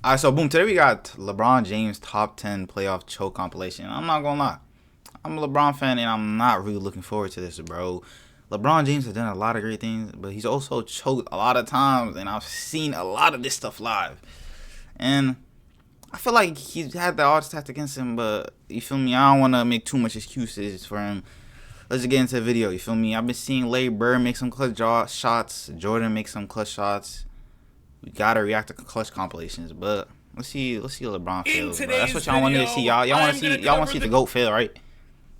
Alright, so boom, today we got LeBronJames top 10 playoff choke compilation. I'm not gonna lie, I'm a LeBron fan and I'm not really looking forward to this, bro. LeBron James has done a lot of great things, but he's also choked a lot of times, and I've seen a lot of this stuff live. And I feel like he's had the odds stacked against him, but you feel me? I don't want to make too much excuses for him. Let's just get into the video, you feel me? I've been seeing LeBron make some clutch shots, Jordan make some clutch shots. We gotta react to clutch compilations, but let's see LeBron fail, bro. That's what y'all wanted to see. Y'all want to see the GOAT fail, right?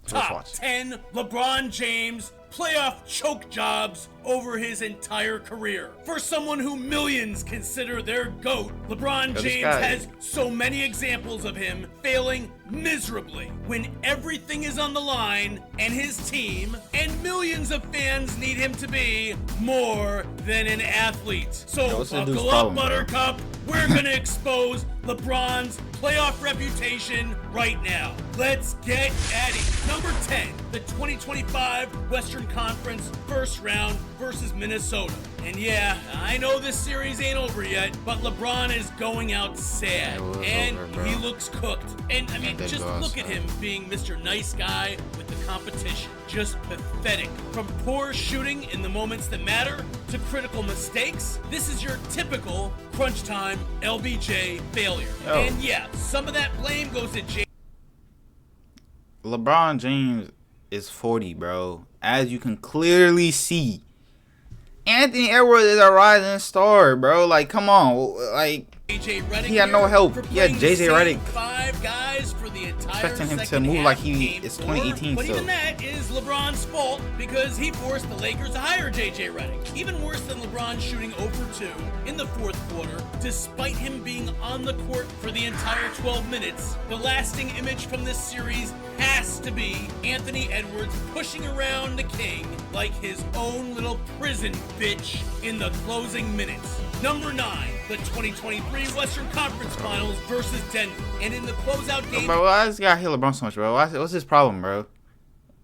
So top 10 LeBron James playoff choke jobs over his entire career. For someone who millions consider their GOAT, LeBron James has so many examples of him failing miserably when everything is on the line and his team and millions of fans need him to be more than an athlete. So buckle up, Buttercup. We're gonna expose LeBron's playoff reputation right now. Let's get at it. Number 10, the 2025 Western Conference first round versus Minnesota. And yeah, I know this series ain't over yet, but LeBron is going out sad. And he looks cooked. And I mean, just look at him being Mr. Nice Guy with the competition. Just pathetic. From poor shooting in the moments that matter to critical mistakes, this is your typical crunch time LBJ failure. And yeah, some of that blame goes to James. LeBron James is 40, bro. As you can clearly see. Anthony Edwards is a rising star, bro. Like, come on. Like, he had no help. He had JJ Redick. 5 guys for the entire expecting him to move like it's 2018. But even that is LeBron's fault because he forced the Lakers to hire JJ Redick. Even worse than LeBron shooting 0 for 2 in the fourth quarter, despite him being on the court for the entire 12 minutes, the lasting image from this series has to be Anthony Edwards pushing around the king like his own little prison bitch in the closing minutes. Number 9, the 2023 Western Conference Finals versus Denver. And in the closeout game... Bro, why does this guy hate LeBron so much, bro? What's his problem, bro?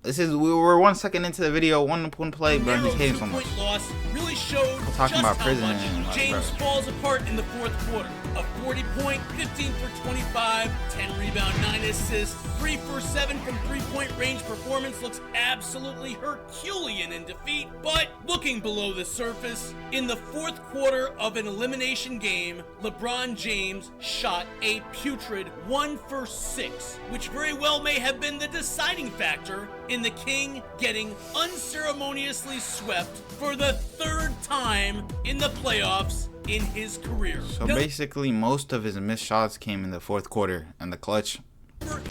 We're 1 second into the video, one play, bro, and he's hating so much. Loss really showed talking about prison much James falls apart in the fourth quarter. A 40-point, 15 for 25, 10 rebound, 9 assists, 3 for 7 from three-point range performance looks absolutely Herculean in defeat. But looking below the surface, in the fourth quarter of an elimination game, LeBron James shot a putrid 1 for 6, which very well may have been the deciding factor in the King getting unceremoniously swept for the 3rd time in the playoffs in his career. So basically, most of his missed shots came in the fourth quarter and the clutch. Number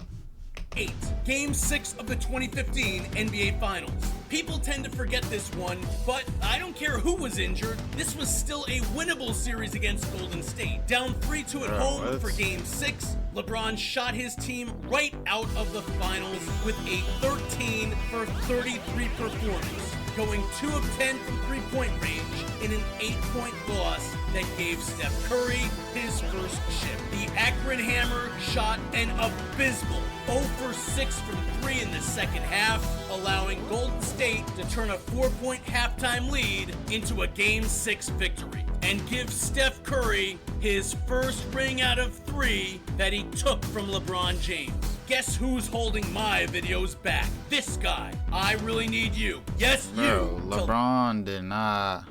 8, Game 6 of the 2015 NBA Finals. People tend to forget this one, but I don't care who was injured. This was still a winnable series against Golden State. Down 3-2 at home for Game 6, LeBron shot his team right out of the finals with a 13 for 33 performance, going 2 of 10 from three-point range in an 8-point loss that gave Steph Curry his first chip. The Akron Hammer shot an abysmal 0 for 6 from 3 in the second half, allowing Golden State to turn a 4-point halftime lead into a Game 6 victory and give Steph Curry his first ring out of 3 that he took from LeBron James. Guess who's holding my videos back? This guy. I really need you. Yes, you. LeBron did not.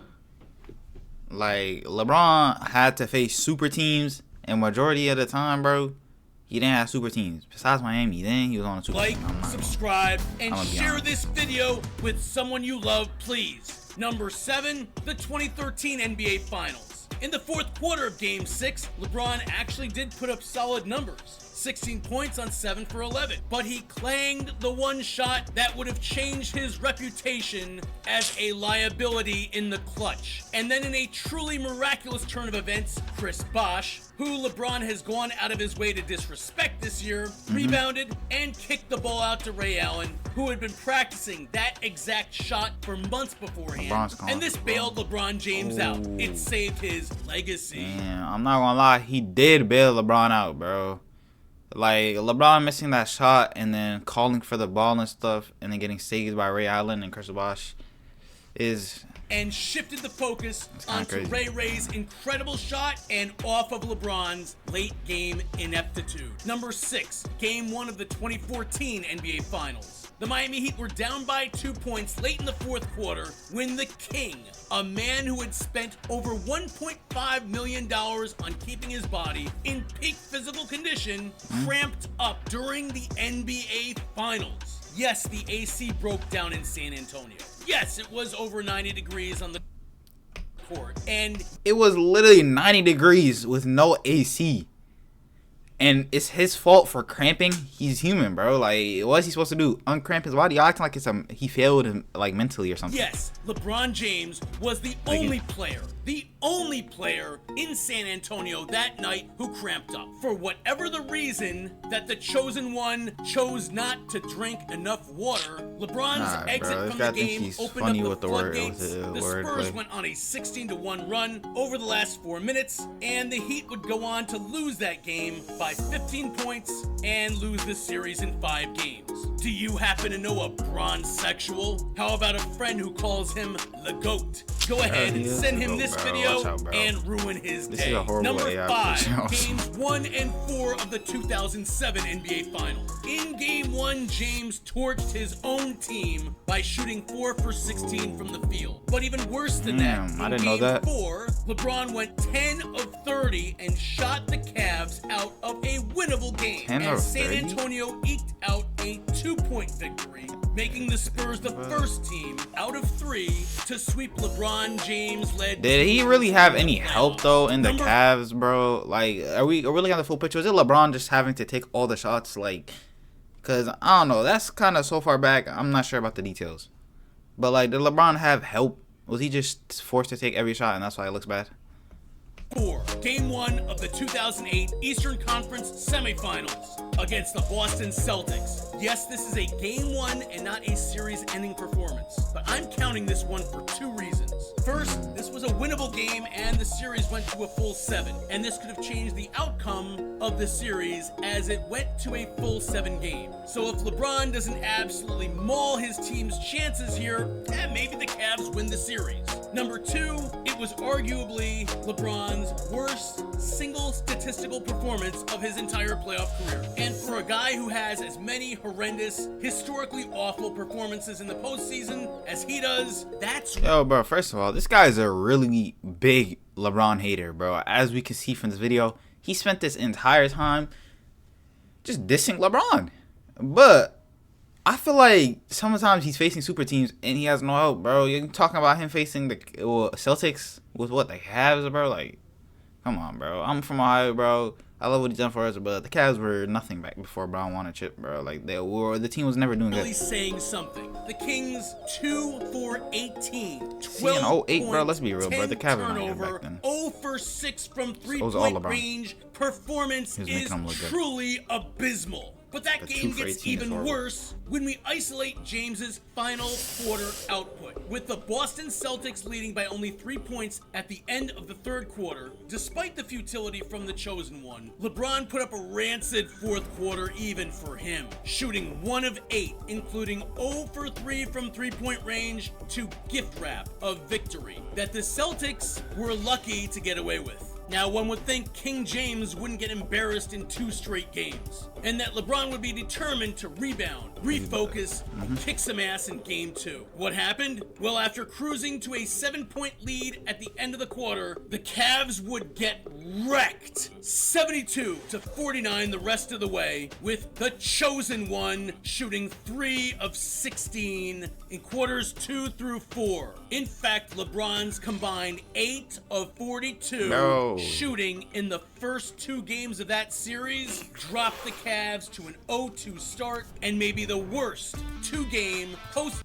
Like, LeBron had to face super teams, and majority of the time, bro, he didn't have super teams. Besides Miami, then he was on a super team. Like, subscribe, and share this video with someone you love, please. Number 7, the 2013 NBA Finals. In the fourth quarter of Game 6, LeBron actually did put up solid numbers. 16 points on 7 for 11. But he clanged the one shot that would have changed his reputation as a liability in the clutch. And then in a truly miraculous turn of events, Chris Bosh, who LeBron has gone out of his way to disrespect this year, rebounded and kicked the ball out to Ray Allen, who had been practicing that exact shot for months beforehand. And this bailed LeBron James out. It saved his legacy. Damn, I'm not gonna lie, he did bail LeBron out, bro. Like, LeBron missing that shot and then calling for the ball and stuff and then getting saved by Ray Allen and Chris Bosh is and shifted the focus onto Ray Ray's incredible shot and off of LeBron's late game ineptitude. Number 6, Game 1 of the 2014 NBA Finals. The Miami Heat were down by 2 points late in the fourth quarter when the King, a man who had spent over $1.5 million on keeping his body in peak physical condition, cramped up during the NBA Finals. Yes, the AC broke down in San Antonio. Yes, it was over 90 degrees on the court. And it was literally 90 degrees with no AC. And it's his fault for cramping. He's human, bro. Like, what's he supposed to do? Uncramp his body? Y'all acting like he failed him, like, mentally or something. Yes, LeBron James was the only player in San Antonio that night who cramped up. For whatever the reason that the chosen one chose not to drink enough water, LeBron's exit from the game opened up the floodgates. The Spurs went on a 16-1 run over the last 4 minutes, and the Heat would go on to lose that game by 15 points and lose the series in 5 games. Do you happen to know a bronzexual? How about a friend who calls him the GOAT? Go ahead and send him this video and ruin his day. Number 5, Games 1 and 4 of the 2007 NBA Finals. In Game 1, James torched his own team by shooting 4 for 16 from the field. But even worse than that, in Game 4, LeBron went 10 of 30 and shot the Cavs out of a winnable game. As San Antonio eked out a 2-point victory, making the Spurs the first team out of 3 to sweep LeBron James led. Did he really have any help though in the Cavs, bro? Like, are we looking at the full picture? Was it LeBron just having to take all the shots? Like, cause I don't know. That's kind of so far back. I'm not sure about the details. But like, did LeBron have help? Was he just forced to take every shot and that's why it looks bad? 4, Game 1 of the 2008 Eastern Conference Semifinals against the Boston Celtics. Yes, this is a Game 1 and not a series-ending performance, but I'm counting this one for 2 reasons. First, this was a winnable game and the series went to a full 7, and this could have changed the outcome of the series as it went to a full 7 game. So if LeBron doesn't absolutely maul his team's chances here, maybe the Cavs win the series. Number 2, it was arguably LeBron's worst single statistical performance of his entire playoff career. And for a guy who has as many horrendous, historically awful performances in the postseason as he does, that's... Yo, bro, first of all, this guy is a really big LeBron hater, bro. As we can see from this video, he spent this entire time just dissing LeBron. But I feel like sometimes he's facing super teams and he has no help, bro. You're talking about him facing the Celtics with what, the Cavs, bro? Like, come on, bro. I'm from Ohio, bro. I love what he's done for us, but the Cavs were nothing back before Brown won a chip, bro. Like, the team was never doing good. Really saying something. The Kings 2 for 18, 12 See, in 08, bro, let's be real, bro. The Cavs were not good back then. 0 for 6 from 3-point range. Performance is truly abysmal. But that game gets even worse when we isolate James's final quarter output. With the Boston Celtics leading by only 3 points at the end of the third quarter, despite the futility from the chosen one, LeBron put up a rancid fourth quarter even for him, shooting 1 of 8, including 0 for 3 from 3-point range to gift wrap a victory that the Celtics were lucky to get away with. Now, one would think King James wouldn't get embarrassed in 2 straight games, and that LeBron would be determined to rebound, refocus, and kick some ass in Game 2. What happened? Well, after cruising to a 7-point lead at the end of the quarter, the Cavs would get wrecked, 72-49 the rest of the way, with the chosen one shooting 3 of 16 in quarters 2 through 4. In fact, LeBron's combined 8 of 42 shooting in the first 2 games of that series dropped the Cavs to an 0-2 start and maybe the worst 2-game post.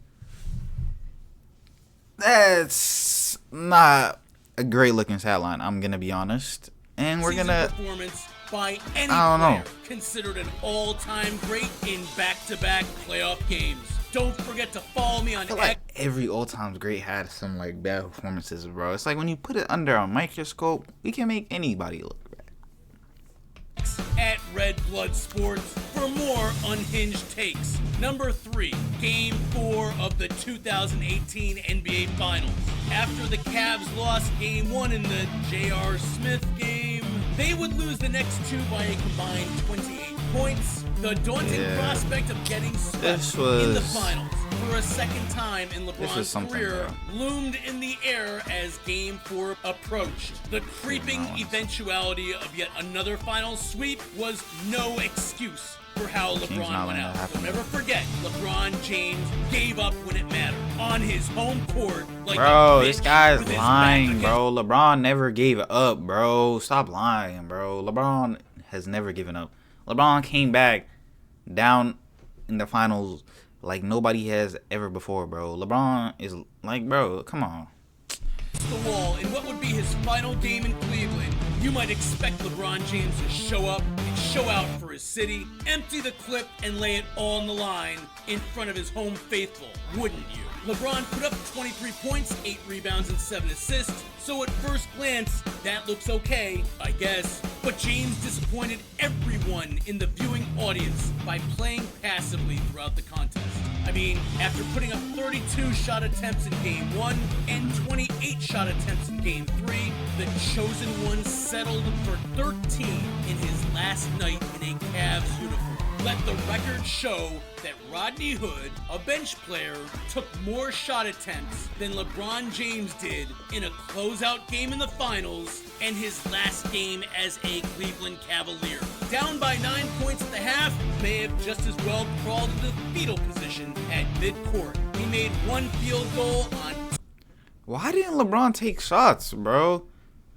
That's not a great looking stat line, I'm gonna be honest. And we're gonna performance by any player considered an all-time great in back-to-back playoff games. Don't forget to follow me on X. Like every all-time great had some like bad performances, bro. It's like when you put it under a microscope, we can make anybody look bad. At Red Blood Sports for more unhinged takes. Number 3, Game 4 of the 2018 NBA Finals. After the Cavs lost Game 1 in the J.R. Smith game, they would lose the next 2 by a combined 28 points. The daunting prospect of getting swept in the finals for a second time in LeBron's career loomed in the air as Game 4 approached. The creeping eventuality of yet another finals sweep was no excuse for how LeBron went out. Don't ever forget, LeBron James gave up when it mattered. On his home court, like bro, this guy's lying, bro. LeBron never gave up, bro. Stop lying, bro. LeBron has never given up. LeBron came back down in the finals like nobody has ever before, bro. LeBron is like, bro, come on. The wall in what would be his final game in Cleveland, you might expect LeBron James to show up and show out for his city, empty the clip, and lay it all on the line in front of his home faithful, wouldn't you? LeBron put up 23 points, 8 rebounds, and 7 assists, so at first glance, that looks okay, I guess. But James disappointed everyone in the viewing audience by playing passively throughout the contest. I mean, after putting up 32 shot attempts in Game 1 and 28 shot attempts in Game 3, the chosen one settled for 13 in his last night in a Cavs uniform. Let the record show that Rodney Hood, a bench player, took more shot attempts than LeBron James did in a closeout game in the finals and his last game as a Cleveland Cavalier. Down by 9 points at the half, may have just as well crawled into fetal position at midcourt. He made 1 field goal on... Why didn't LeBron take shots, bro?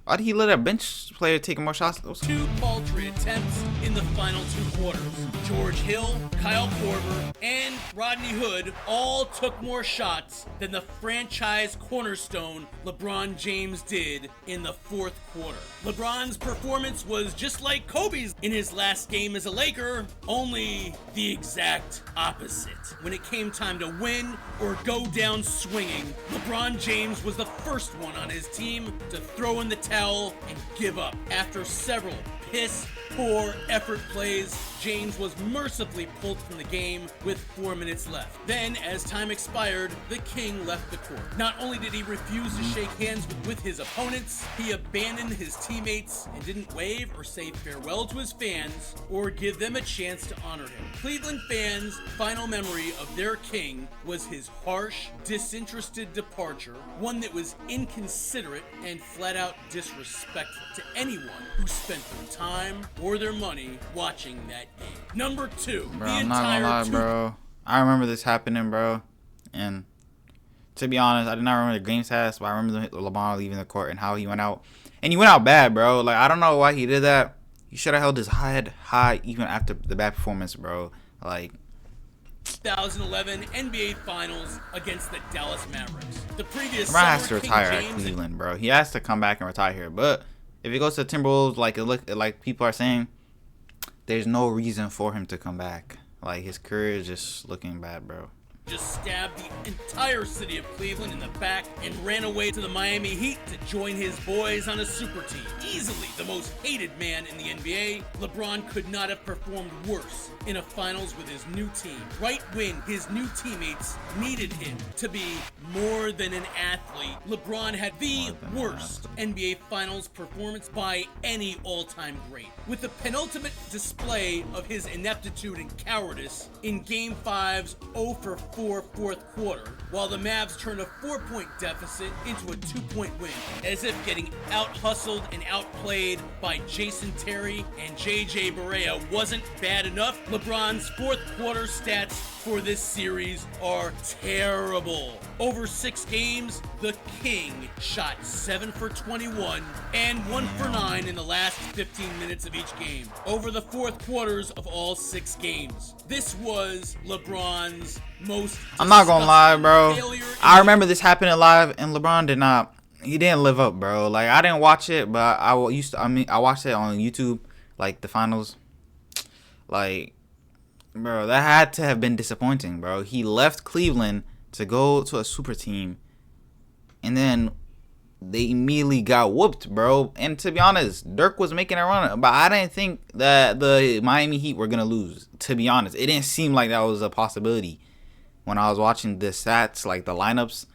Why did he let a bench player take more shots? 2 paltry attempts in the final 2 quarters. George Hill, Kyle Korver, and Rodney Hood all took more shots than the franchise cornerstone LeBron James did in the 4th quarter. LeBron's performance was just like Kobe's in his last game as a Laker, only the exact opposite. When it came time to win or go down swinging, LeBron James was the first one on his team to throw in the towel and give up. After several piss-poor effort plays, James was mercifully pulled from the game with 4 minutes left. Then, as time expired, the King left the court. Not only did he refuse to shake hands with his opponents, he abandoned his teammates and didn't wave or say farewell to his fans or give them a chance to honor him. Cleveland fans' final memory of their King was his harsh, disinterested departure, one that was inconsiderate and flat-out disrespectful to anyone who spent their time or their money watching that game. Number 2, bro, I'm not gonna lie, bro. I remember this happening, bro. And to be honest, I did not remember the game stats, but I remember LeBron leaving the court and how he went out. And he went out bad, bro. Like, I don't know why he did that. He should have held his head high even after the bad performance, bro. Like, 2011 NBA Finals against the Dallas Mavericks. The previous LeBron has to retire at Cleveland, bro. He has to come back and retire here. But if he goes to Timberwolves, like people are saying, there's no reason for him to come back. Like, his career is just looking bad, bro. Just stabbed the entire city of Cleveland in the back and ran away to the Miami Heat to join his boys on a super team. Easily the most hated man in the NBA, LeBron could not have performed worse in a finals with his new team. Right when his new teammates needed him to be more than an athlete, LeBron had the worst NBA Finals performance by any all-time great. With the penultimate display of his ineptitude and cowardice in Game 5's 0-for-4 fourth quarter, while the Mavs turned a 4-point deficit into a 2-point win, as if getting out-hustled and outplayed by Jason Terry and JJ Barea wasn't bad enough. LeBron's 4th quarter stats for this series are terrible. Over 6 games, the King shot 7 for 21 and 1 for 9 in the last 15 minutes of each game, over the 4th quarters of all 6 games. This was LeBron's most I'm not gonna lie, bro. I remember this happening live, and LeBron he didn't live up, bro. Like, I didn't watch it, but I watched it on YouTube, like the finals. Like, bro, that had to have been disappointing, bro. He left Cleveland to go to a super team, and then they immediately got whooped, bro. And to be honest, Dirk was making a run, but I didn't think that the Miami Heat were gonna lose. To be honest, it didn't seem like that was a possibility when I was watching the stats, like the lineups.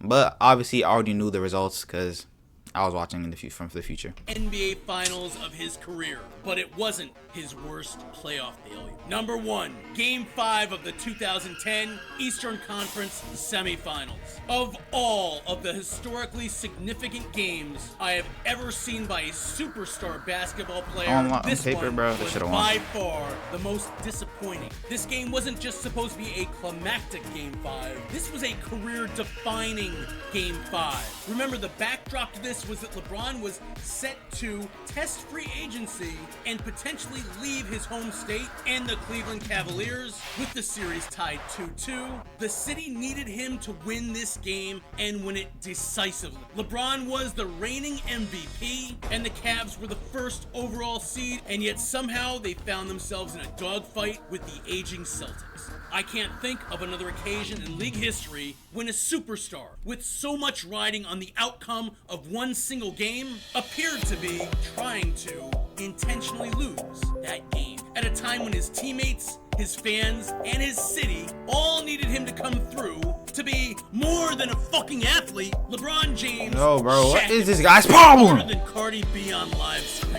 But obviously, I already knew the results because I was watching in the from the future. NBA Finals of his career, but it wasn't his worst playoff failure. Number 1, Game 5 of the 2010 Eastern Conference Semifinals. Of all of the historically significant games I have ever seen by a superstar basketball player, this paper, one bro, was by far the most disappointing. This game wasn't just supposed to be a climactic Game 5. This was a career-defining Game 5. Remember, the backdrop to this was that LeBron was set to test free agency and potentially leave his home state and the Cleveland Cavaliers with the series tied 2-2. The city needed him to win this game and win it decisively. LeBron was the reigning MVP and the Cavs were the first overall seed, and yet somehow they found themselves in a dogfight with the aging Celtics. I can't think of another occasion in league history when a superstar with so much riding on the outcome of one single game appeared to be trying to intentionally lose that game at a time when his teammates, his fans, and his city all needed him to come through to be more than a fucking athlete. LeBron James. Yo, bro, what is this guy's problem? More than Cardi B on live stream.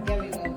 There we go.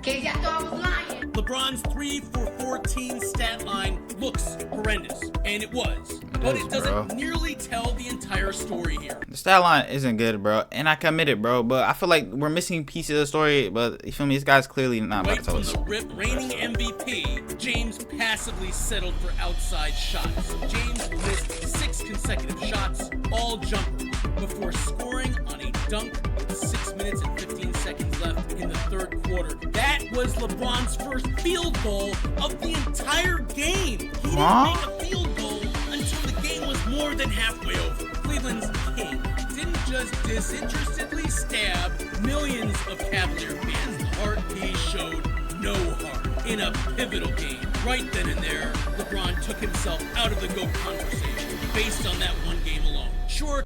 Case y'all thought I was lying. LeBron's 3 for 14 stat line looks horrendous, and it was, but it doesn't nearly tell the entire story here. The stat line isn't good, bro, and I commit it, bro, but I feel like we're missing pieces of the story, but you feel me, this guy's clearly not about to tell us. Right from the rip, reigning MVP, James passively settled for outside shots. James missed 6 consecutive shots, all jumpers, before scoring on a dunk with 6 minutes and 15 seconds left in the third quarter. That was LeBron's first field goal of the entire game. He didn't make a field goal until the game was more than halfway over. Cleveland's king didn't just disinterestedly stab millions of Cavalier fans. The heart he showed no heart in a pivotal game. Right then and there, LeBron took himself out of the GOAT conversation based on that one game alone. Sure,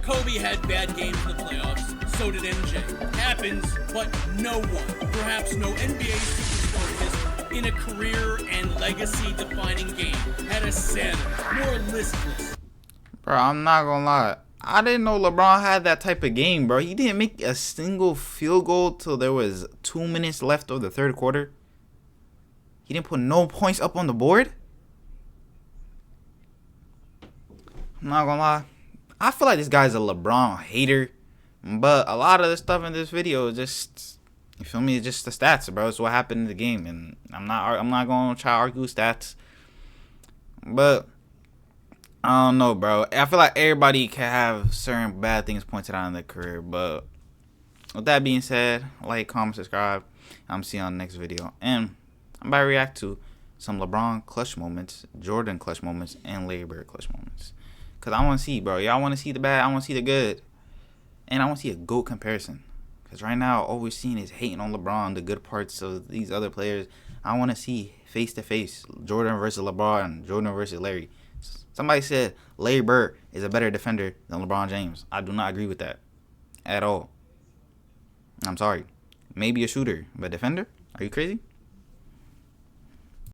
Kobe had bad games in the playoffs, so did MJ. Happens, but no one, perhaps no NBA superstar in a career and legacy-defining game, had a sadder, more listless. Bro, I'm not gonna lie. I didn't know LeBron had that type of game, bro. He didn't make a single field goal till there was 2 minutes left of the third quarter. He didn't put no points up on the board. I'm not gonna lie. I feel like this guy's a LeBron hater, but a lot of the stuff in this video is just, you feel me, it's just the stats, bro. It's what happened in the game, and I'm not gonna try to argue stats, but I don't know, bro. I feel like everybody can have certain bad things pointed out in their career, but with that being said, like, comment, subscribe. I'm seeing you on the next video, and I'm about to react to some LeBron clutch moments, Jordan clutch moments, and Larry Bird clutch moments. Because I want to see, bro. Y'all want to see the bad. I want to see the good. And I want to see a GOAT comparison. Because right now, all we're seeing is hating on LeBron, the good parts of these other players. I want to see face-to-face, Jordan versus LeBron, Jordan versus Larry. Somebody said Larry Bird is a better defender than LeBron James. I do not agree with that at all. I'm sorry. Maybe a shooter, but defender? Are you crazy?